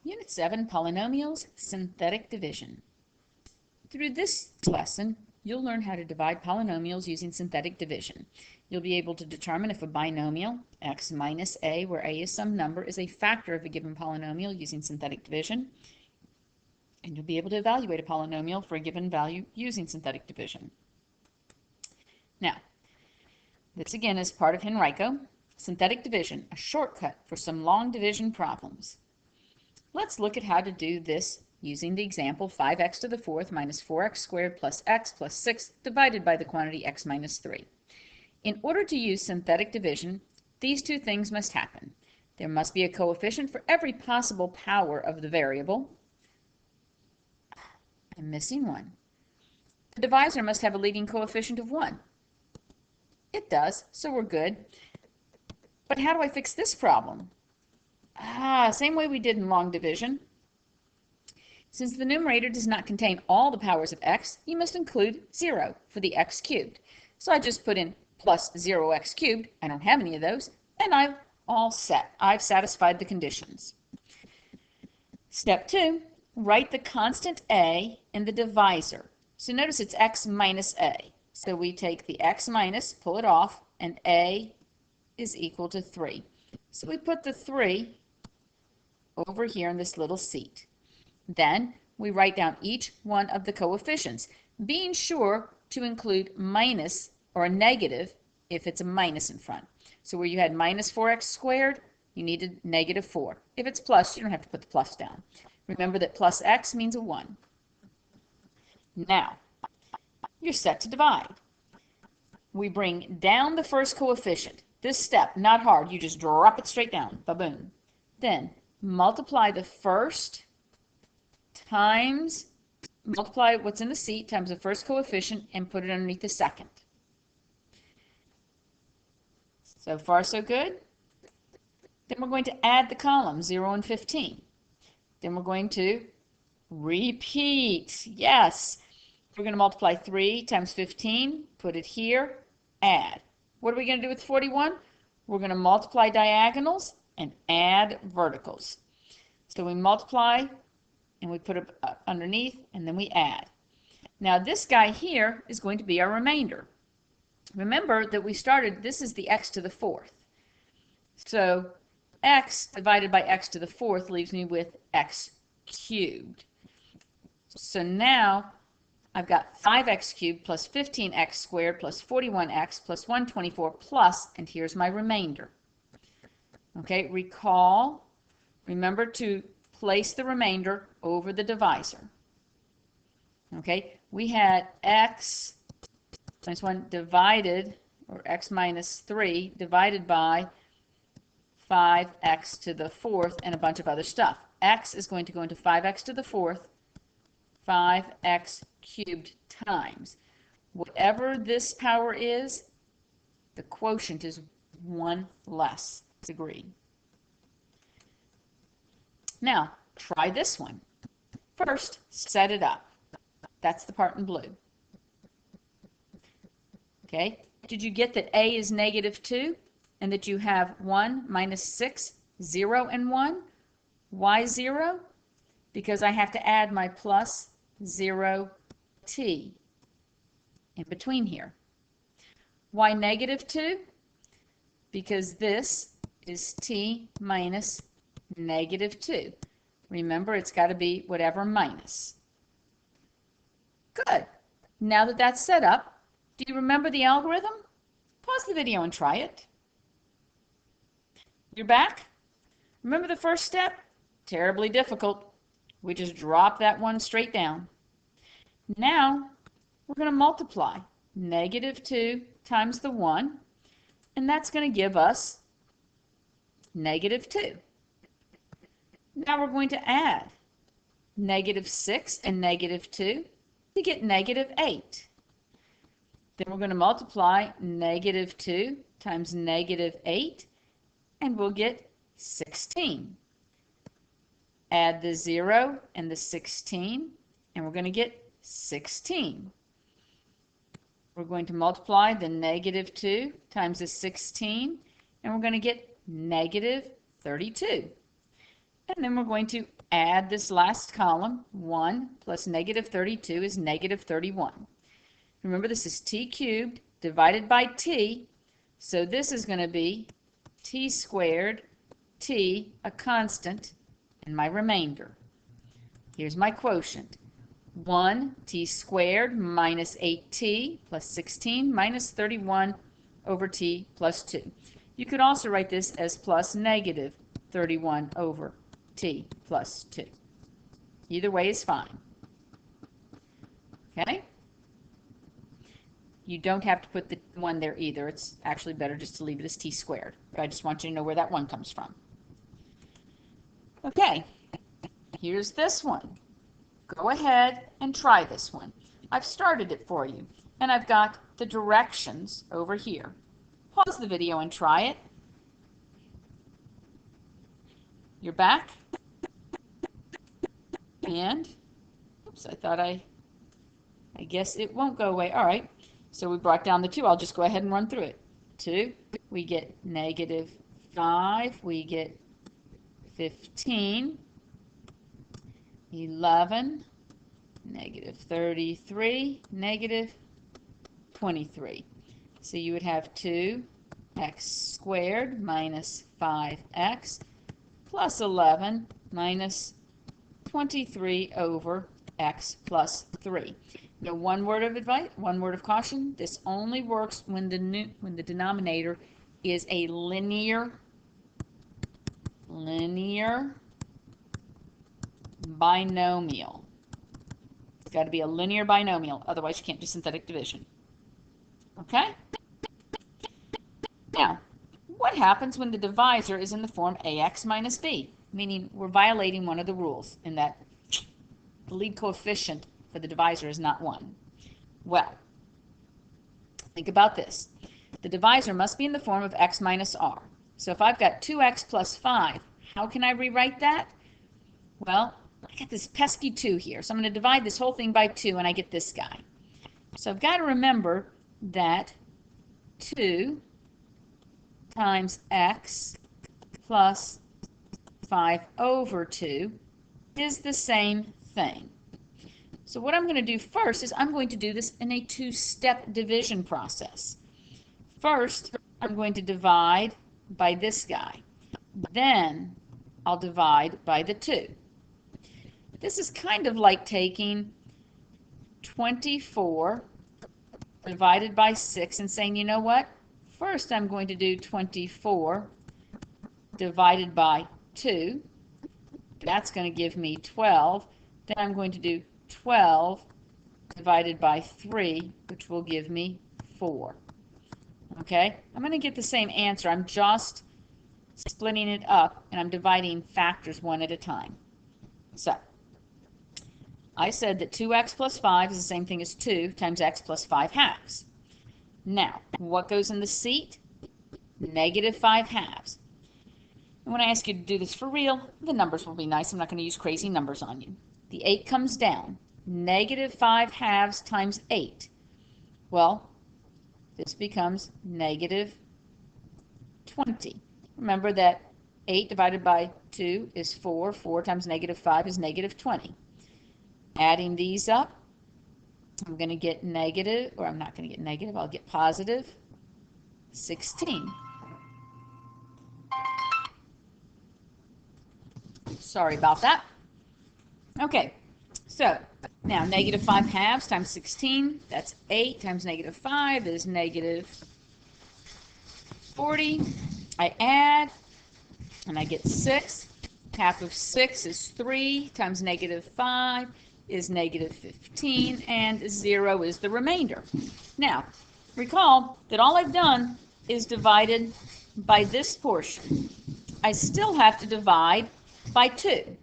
Unit 7, Polynomials, Synthetic Division. Through this lesson, you'll learn how to divide polynomials using synthetic division. You'll be able to determine if a binomial, x minus a, where a is some number, is a factor of a given polynomial using synthetic division. And you'll be able to evaluate a polynomial for a given value using synthetic division. Now, this again is part of Henrico. Synthetic division, a shortcut for some long division problems. Let's look at how to do this using the example 5x to the fourth minus 4x squared plus x plus 6 divided by the quantity x minus 3. In order to use synthetic division, these two things must happen. There must be a coefficient for every possible power of the variable. I'm missing one. The divisor must have a leading coefficient of 1. It does, so we're good. But how do I fix this problem? Same way we did in long division. Since the numerator does not contain all the powers of x, you must include 0 for the x cubed. So I just put in plus 0x cubed. I don't have any of those, and I'm all set. I've satisfied the conditions. Step 2, write the constant a in the divisor. So notice it's x minus a. So we take the x minus, pull it off, and a is equal to 3. So we put the 3 over here in this little seat. Then we write down each one of the coefficients, being sure to include minus or a negative if it's a minus in front. So where you had minus 4x squared, you needed negative 4. If it's plus, you don't have to put the plus down. Remember that plus x means a 1. Now, you're set to divide. We bring down the first coefficient. This step, not hard, you just drop it straight down, ba-boom. Then multiply the first times, multiply what's in the seat times the first coefficient and put it underneath the second. So far so good. Then we're going to add the columns 0 and 15. Then we're going to repeat. Yes, we're going to multiply 3 times 15, put it here, add. What are we going to do with 41? We're going to multiply diagonals and add verticals. So we multiply and we put it underneath and then we add. Now this guy here is going to be our remainder. Remember that we started, this is the x to the fourth. So x divided by x to the fourth leaves me with x cubed. So now I've got 5x cubed plus 15x squared plus 41x plus 124 plus, and here's my remainder. Okay, remember to place the remainder over the divisor. Okay, we had x minus 1 divided, or x minus 3 divided by 5x to the fourth and a bunch of other stuff. X is going to go into 5x to the fourth, 5x cubed times. Whatever this power is, the quotient is 1 less. Agreed. Now, try this one. First, set it up. That's the part in blue. Okay, did you get that a is negative 2 and that you have 1 minus 6, 0 and 1? Why 0? Because I have to add my plus 0t in between here. Why negative 2? Because this is t minus negative 2. Remember, it's got to be whatever minus. Good. Now that that's set up, do you remember the algorithm? Pause the video and try it. You're back? Remember the first step? Terribly difficult. We just drop that one straight down. Now, we're going to multiply negative 2 times the 1, and that's going to give us negative 2. Now we're going to add negative 6 and negative 2 to get negative 8. Then we're going to multiply negative 2 times negative 8, and we'll get 16. Add the 0 and the 16, and we're going to get 16. We're going to multiply the negative 2 times the 16, and we're going to get negative 32. And then we're going to add this last column. 1 plus negative 32 is negative 31. Remember, this is t cubed divided by t, so this is going to be t squared, t, a constant, and my remainder. Here's my quotient. 1t squared minus 8t plus 16 minus 31 over t plus 2. You could also write this as plus negative 31 over t plus 2. Either way is fine. Okay? You don't have to put the 1 there either. It's actually better just to leave it as t squared. But I just want you to know where that 1 comes from. Okay, here's this one. Go ahead and try this one. I've started it for you, and I've got the directions over here. Pause the video and try it. You're back. And, oops, I guess it won't go away. All right, so we brought down the 2. I'll just go ahead and run through it. 2, we get negative 5, we get 15, 11, negative 33, negative 23. So you would have 2x squared minus 5x plus 11 minus 23 over x plus 3. Now, one word of advice, one word of caution, this only works when the denominator is a linear binomial. It's got to be a linear binomial, otherwise you can't do synthetic division. Okay? Now, what happens when the divisor is in the form ax minus b? Meaning we're violating one of the rules in that the lead coefficient for the divisor is not 1. Well, think about this. The divisor must be in the form of x minus r. So if I've got 2x plus 5, how can I rewrite that? Well, I got this pesky 2 here, so I'm going to divide this whole thing by 2 and I get this guy. So I've got to remember that 2 times x plus 5 over 2 is the same thing. So what I'm going to do first is I'm going to do this in a 2-step division process. First, I'm going to divide by this guy. Then I'll divide by the 2. This is kind of like taking 24 divided by 6 and saying, you know what? First I'm going to do 24 divided by 2. That's going to give me 12. Then I'm going to do 12 divided by 3, which will give me 4. Okay? I'm going to get the same answer. I'm just splitting it up, and I'm dividing factors one at a time. So, I said that 2x plus 5 is the same thing as 2 times x plus 5 halves. Now, what goes in the seat? Negative 5 halves. And when I ask you to do this for real, the numbers will be nice. I'm not going to use crazy numbers on you. The 8 comes down. Negative 5 halves times 8. Well, this becomes negative 20. Remember that 8 divided by 2 is 4. 4 times negative 5 is negative 20. Adding these up, I'm going to get negative, or I'm not going to get negative, I'll get positive 16. Sorry about that. Okay, so now negative 5 halves times 16, that's 8 times negative 5 is negative 40. I add, and I get 6. Half of 6 is 3 times negative 5 is negative 15, and 0 is the remainder. Now, recall that all I've done is divided by this portion. I still have to divide by 2.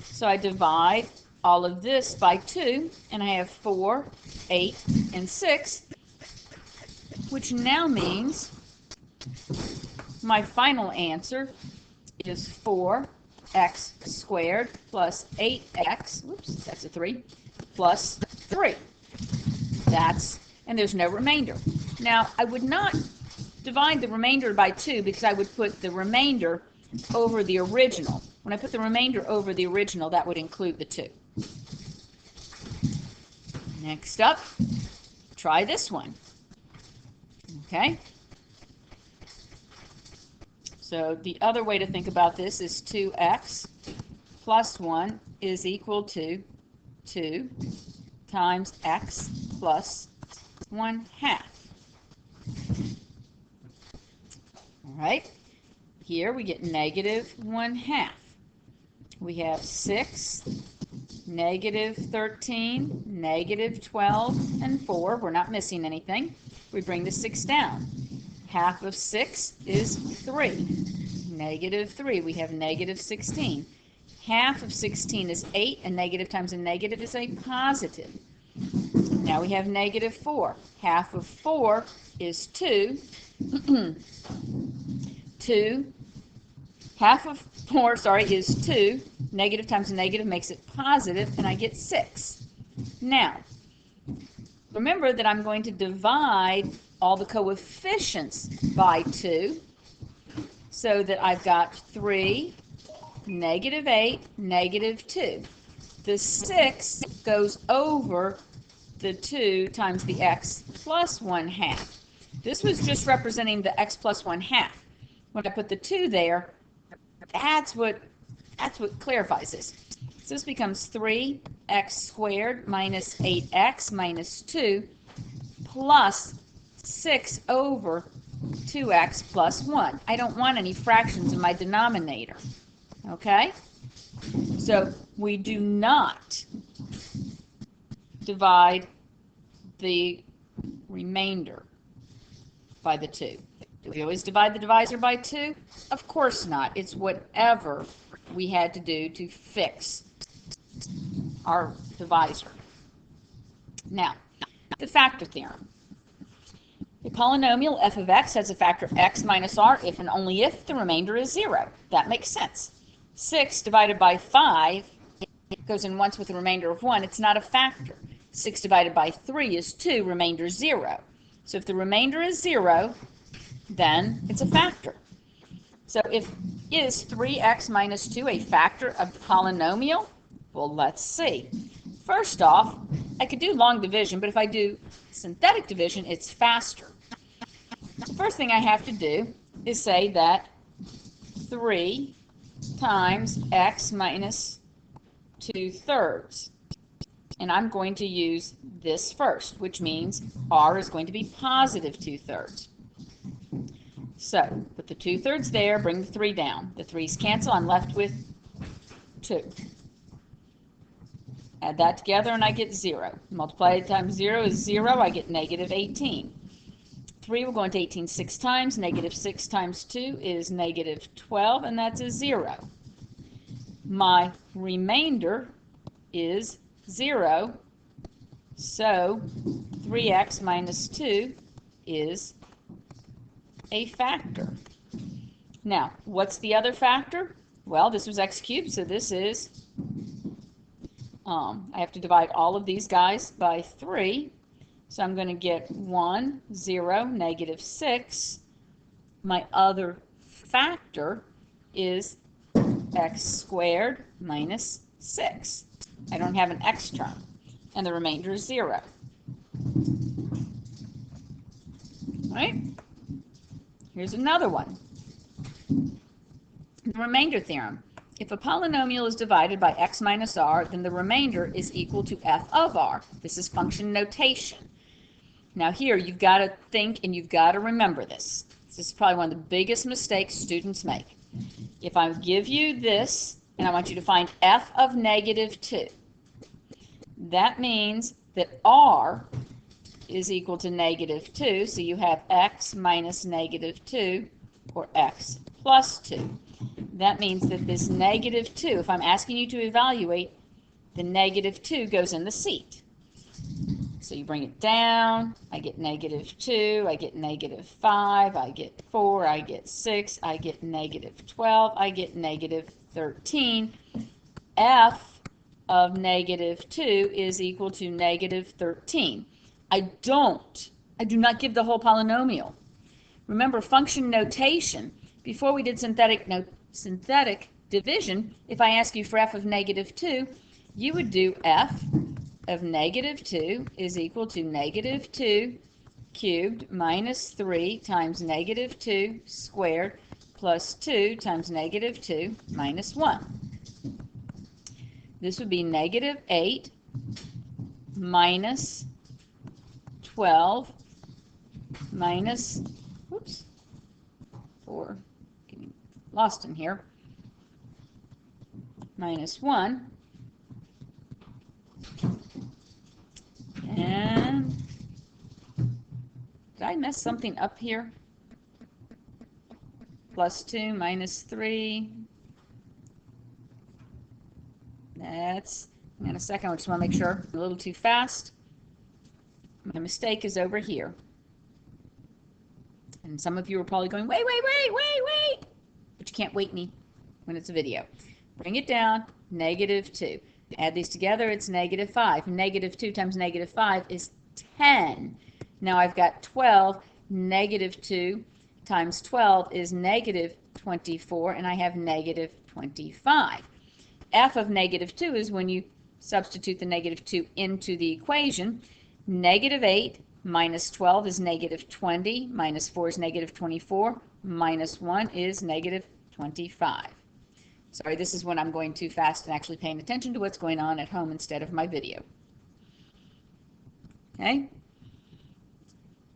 So I divide all of this by 2, and I have 4, 8, and 6, which now means my final answer is 4x squared plus 8x, whoops, that's a 3, plus 3. And there's no remainder. Now, I would not divide the remainder by 2 because I would put the remainder over the original. When I put the remainder over the original, that would include the 2. Next up, try this one. Okay? So the other way to think about this is 2x plus 1 is equal to 2 times x plus 1/2. All right, here we get negative 1/2. We have 6, negative 13, negative 12, and 4. We're not missing anything. We bring the 6 down. Half of 6 is 3. Negative 3, we have negative 16. Half of 16 is 8, and negative times a negative is a positive. Now we have negative 4. Half of 4 is 2. 2. Half of 4, is 2. Negative times a negative makes it positive, and I get 6. Now, remember that I'm going to divide all the coefficients by 2, so that I've got 3, negative 8, negative 2. The 6 goes over the 2 times the x plus 1/2. This was just representing the x plus 1/2. When I put the 2 there, that's what clarifies this. So this becomes 3x squared minus 8x minus 2 plus 6 over 2x plus 1. I don't want any fractions in my denominator. Okay? So we do not divide the remainder by the 2. Do we always divide the divisor by 2? Of course not. It's whatever we had to do to fix our divisor. Now, the factor theorem. A polynomial f of x has a factor x minus r if and only if the remainder is 0. That makes sense. 6 divided by 5 goes in once with a remainder of 1. It's not a factor. 6 divided by 3 is 2, remainder 0. So if the remainder is 0, then it's a factor. So is 3x minus 2 a factor of the polynomial? Well, let's see. First off, I could do long division, but if I do synthetic division, it's faster. The first thing I have to do is say that 3 times x minus 2/3. And I'm going to use this first, which means r is going to be positive 2/3. So put the 2/3 there, bring the 3 down. The 3's cancel, I'm left with 2. Add that together and I get 0. Multiply it times 0 is 0, I get negative 18. 3 will go into 18 6 times, negative 6 times 2 is negative 12, and that's a 0. My remainder is 0, so 3x minus 2 is a factor. Now, what's the other factor? Well, this was x cubed, so this is, I have to divide all of these guys by 3. So I'm going to get 1, 0, negative 6. My other factor is x squared minus 6. I don't have an x term, and the remainder is 0. All right? Here's another one. The remainder theorem. If a polynomial is divided by x minus r, then the remainder is equal to f of r. This is function notation. Now here, you've got to think and you've got to remember this. This is probably one of the biggest mistakes students make. If I give you this, and I want you to find f of negative 2, that means that r is equal to negative 2, so you have x minus negative 2, or x plus 2. That means that this negative 2, if I'm asking you to evaluate, the negative 2 goes in the seat. So you bring it down, I get negative 2, I get negative 5, I get 4, I get 6, I get negative 12, I get negative 13. F of negative 2 is equal to negative 13. I do not give the whole polynomial. Remember, function notation, before we did synthetic synthetic division, if I ask you for f of negative 2, you would do f of negative 2 is equal to negative 2 cubed minus 3 times negative 2 squared plus 2 times negative 2 minus 1. This would be negative 8 minus 12 minus, oops, 4, getting lost in here, minus 1. And did I mess something up here? Plus 2 minus 3. That's, hang on a second, I just want to make sure. A little too fast. My mistake is over here. And some of you are probably going, wait. But you can't wait me when it's a video. Bring it down, negative 2. Add these together, it's negative 5. Negative 2 times negative 5 is 10. Now I've got 12. Negative 2 times 12 is negative 24, and I have negative 25. F of negative 2 is when you substitute the negative 2 into the equation. Negative 8 minus 12 is negative 20, minus 4 is negative 24, minus 1 is negative 25. Sorry, this is when I'm going too fast and actually paying attention to what's going on at home instead of my video. Okay?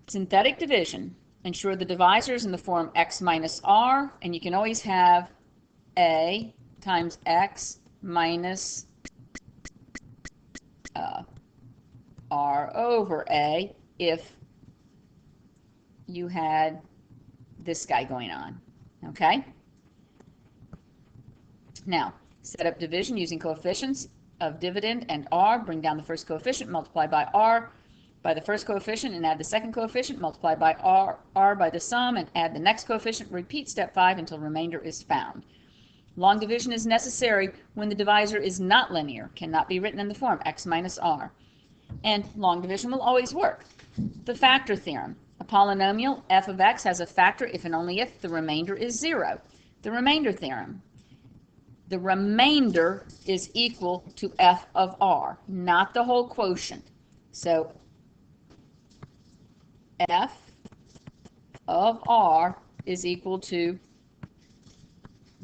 Synthetic division. Ensure the divisor is in the form x minus r, and you can always have a times x minus r over a if you had this guy going on. Okay? Now, set up division using coefficients of dividend and r. Bring down the first coefficient, multiply by r by the first coefficient, and add the second coefficient, multiply by r by the sum, and add the next coefficient. Repeat step 5 until remainder is found. Long division is necessary when the divisor is not linear, cannot be written in the form x minus r. And long division will always work. The factor theorem. A polynomial f of x has a factor if and only if the remainder is 0. The remainder theorem. The remainder is equal to f of r, not the whole quotient. So f of r is equal to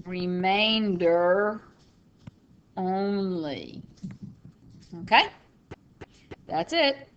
remainder only. Okay? That's it.